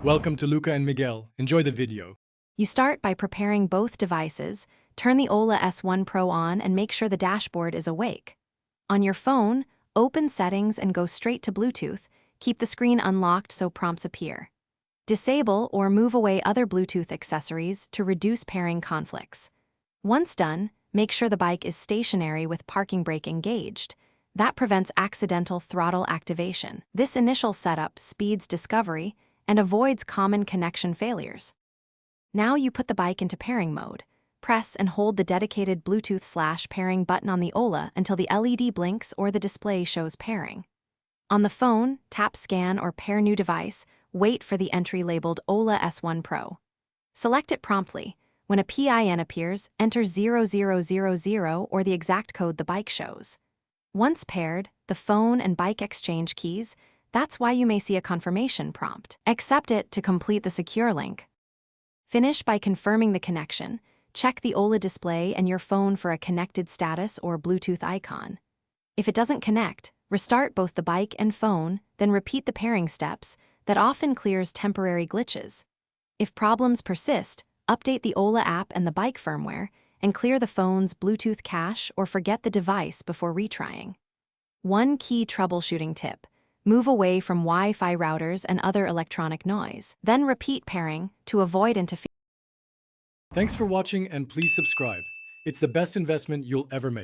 Welcome to Luca and Miguel. Enjoy the video. You start by preparing both devices, turn the Ola S1 Pro on and make sure the dashboard is awake. On your phone, open Settings and go straight to Bluetooth. Keep the screen unlocked so prompts appear. Disable or move away other Bluetooth accessories to reduce pairing conflicts. Once done, make sure the bike is stationary with parking brake engaged. That prevents accidental throttle activation. This initial setup speeds discovery and avoids common connection failures. Now you put the bike into pairing mode. Press and hold the dedicated Bluetooth/pairing button on the Ola until the LED blinks or the display shows pairing. On the phone, tap Scan or Pair New Device. Wait for the entry labeled Ola S1 Pro. Select it promptly. When a PIN appears, enter 0000 or the exact code the bike shows. Once paired, the phone and bike exchange keys. That's why you may see a confirmation prompt. Accept it to complete the secure link. Finish by confirming the connection. Check the Ola display and your phone for a connected status or Bluetooth icon. If it doesn't connect, restart both the bike and phone, then repeat the pairing steps. That often clears temporary glitches. If problems persist, update the Ola app and the bike firmware, and clear the phone's Bluetooth cache or forget the device before retrying. One key troubleshooting tip: move away from Wi-Fi routers and other electronic noise. Then repeat pairing to avoid interference. Thanks for watching and please subscribe. It's the best investment you'll ever make.